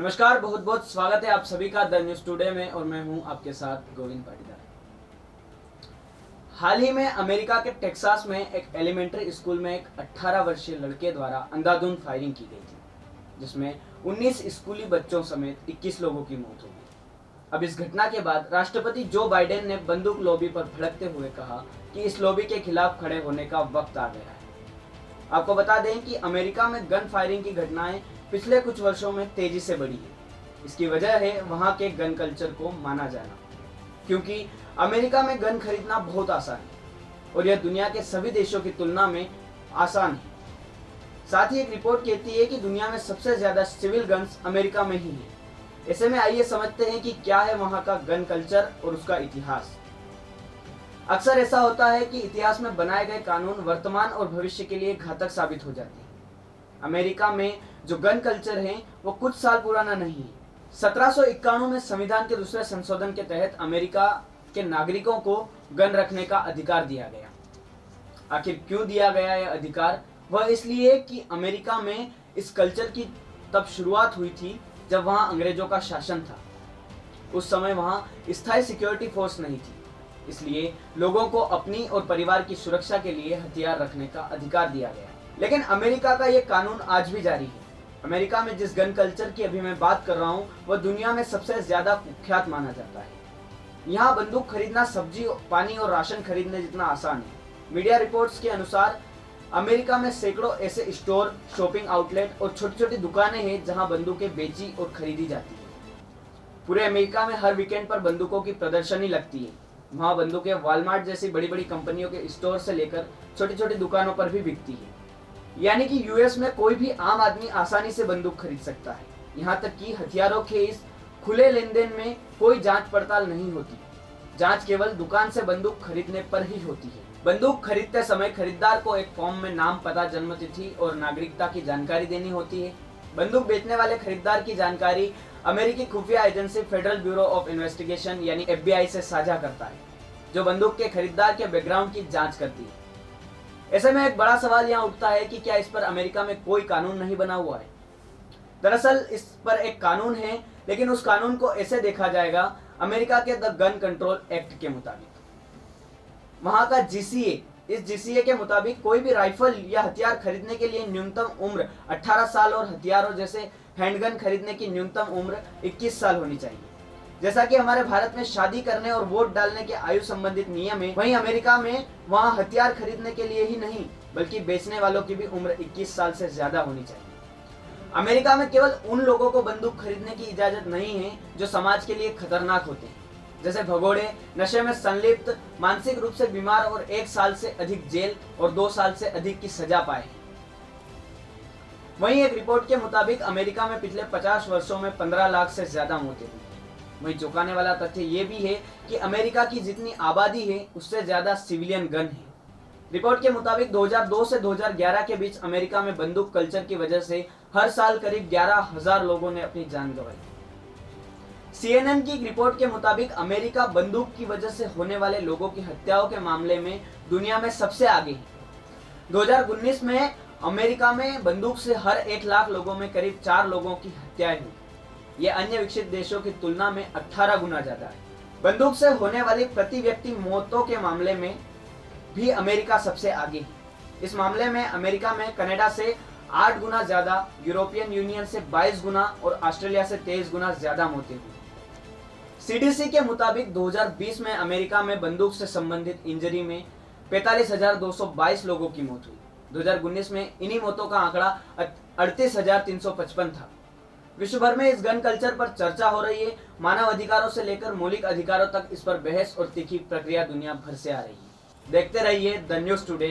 नमस्कार, बहुत बहुत स्वागत है आप सभी का द न्यूज़ टुडे में और मैं हूं आपके साथ गोविंद पाटीदार। हाल ही में अमेरिका के टेक्सास में एक एलिमेंट्री स्कूल में एक 18 वर्षीय लड़के द्वारा अंधाधुंध फायरिंग की गई थी, जिसमें 19 स्कूली बच्चों समेत 21 लोगों की मौत हो गई। अब इस घटना के बाद राष्ट्रपति जो बाइडेन ने बंदूक लॉबी पर भड़कते हुए कहा कि इस लॉबी के खिलाफ खड़े होने का वक्त आ गया है। आपको बता दें कि अमेरिका में गन फायरिंग की घटनाएं पिछले कुछ वर्षों में तेजी से बढ़ी है। इसकी वजह है वहां के गन कल्चर को माना जाना, क्योंकि अमेरिका में गन खरीदना बहुत आसान है और यह दुनिया के सभी देशों की तुलना में आसान है। साथ ही एक रिपोर्ट कहती है कि दुनिया में सबसे ज्यादा सिविल गन्स अमेरिका में ही है। ऐसे में आइए समझते हैं कि क्या है वहां का गन कल्चर और उसका इतिहास। अक्सर ऐसा होता है कि इतिहास में बनाए गए कानून वर्तमान और भविष्य के लिए घातक साबित हो जाते हैं। अमेरिका में जो गन कल्चर है वो कुछ साल पुराना नहीं है। 1791 में संविधान के दूसरे संशोधन के तहत अमेरिका के नागरिकों को गन रखने का अधिकार दिया गया। आखिर क्यों दिया गया यह अधिकार? वह इसलिए कि अमेरिका में इस कल्चर की तब शुरुआत हुई थी जब वहां अंग्रेजों का शासन था। उस समय वहां स्थायी सिक्योरिटी फोर्स नहीं थी, इसलिए लोगों को अपनी और परिवार की सुरक्षा के लिए हथियार रखने का अधिकार दिया गया। लेकिन अमेरिका का यह कानून आज भी जारी है। अमेरिका में जिस गन कल्चर की अभी मैं बात कर रहा हूँ वह दुनिया में सबसे ज्यादा कुख्यात माना जाता है। यहाँ बंदूक खरीदना सब्जी, पानी और राशन खरीदने जितना आसान है। मीडिया रिपोर्ट्स के अनुसार अमेरिका में सैकड़ों ऐसे स्टोर, शॉपिंग आउटलेट और छोटी छोटी दुकानें हैं जहाँ बंदूकें बेची और खरीदी जाती है। पूरे अमेरिका में हर वीकेंड पर बंदूकों की प्रदर्शनी लगती है। वहाँ बंदूकें वॉलमार्ट जैसी बड़ी बड़ी कंपनियों के स्टोर से लेकर छोटी छोटी दुकानों पर भी बिकती है। यानी कि यूएस में कोई भी आम आदमी आसानी से बंदूक खरीद सकता है। यहाँ तक कि हथियारों के इस खुले लेन देन में कोई जांच पड़ताल नहीं होती। जांच केवल दुकान से बंदूक खरीदने पर ही होती है। बंदूक खरीदते समय खरीदार को एक फॉर्म में नाम, पता, जन्मतिथि और नागरिकता की जानकारी देनी होती है। बंदूक बेचने वाले खरीदार की जानकारी अमेरिकी खुफिया agency federal bureau of investigation यानी FBI से साझा करता है, जो बंदूक के खरीदार के बैकग्राउंड की जांच करती है। ऐसे में एक बड़ा सवाल यहाँ उठता है कि क्या इस पर अमेरिका में कोई कानून नहीं बना हुआ है? दरअसल इस पर एक कानून है, लेकिन उस कानून को ऐसे देखा जाएगा अमेरिका के द गन कंट्रोल एक्ट के मुताबिक। वहां का GCA, इस GCA के मुताबिक कोई भी राइफल या हथियार खरीदने के लिए न्यूनतम उम्र 18 साल और हथियारों जैसे हैंडगन खरीदने की न्यूनतम उम्र 21 साल होनी चाहिए। जैसा कि हमारे भारत में शादी करने और वोट डालने के आयु संबंधित नियम है, वहीं अमेरिका में वहां हथियार खरीदने के लिए ही नहीं बल्कि बेचने वालों की भी उम्र 21 साल से ज्यादा होनी चाहिए। अमेरिका में केवल उन लोगों को बंदूक खरीदने की इजाजत नहीं है जो समाज के लिए खतरनाक होते हैं, जैसे भगोड़े, नशे में संलिप्त, मानसिक रूप से बीमार और 1 साल से अधिक जेल और 2 साल से अधिक की सजा पाए। वहीं एक रिपोर्ट के मुताबिक अमेरिका में पिछले 50 वर्षों में 15 लाख से ज्यादा मौतें हुई। वहीं चौंकाने वाला तथ्य ये भी है कि अमेरिका की जितनी आबादी है उससे ज्यादा सिविलियन गन है। रिपोर्ट के मुताबिक 2002 से 2011 के बीच अमेरिका में बंदूक कल्चर की वजह से हर साल करीब 11,000 लोगों ने अपनी जान गंवाई। CNN की एक रिपोर्ट के मुताबिक अमेरिका बंदूक की वजह से होने वाले लोगों की हत्याओं के मामले में दुनिया में सबसे आगे है। 2019 में अमेरिका में बंदूक से हर 1 लाख लोगों में करीब 4 लोगों की हत्याएं हुई। यह अन्य विकसित देशों की तुलना में 18 गुना ज्यादा है। बंदूक से होने वाली प्रति व्यक्ति मौतों के मामले में भी अमेरिका सबसे आगे है। इस मामले में अमेरिका में कनाडा से 8 गुना ज्यादा, यूरोपियन यूनियन से 22 गुना और ऑस्ट्रेलिया से 23 गुना ज्यादा मौतें हुई। CDC के मुताबिक 2020 में अमेरिका में बंदूक से संबंधित इंजरी में 45,222 लोगों की मौत हुई। 2019 में इन्हीं मौतों का आंकड़ा 38,355 था। विश्व भर में इस गन कल्चर पर चर्चा हो रही है। मानव अधिकारों से लेकर मौलिक अधिकारों तक इस पर बहस और तीखी प्रक्रिया दुनिया भर से आ रही है। देखते रहिए द न्यूज़ टुडे।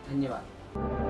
धन्यवाद।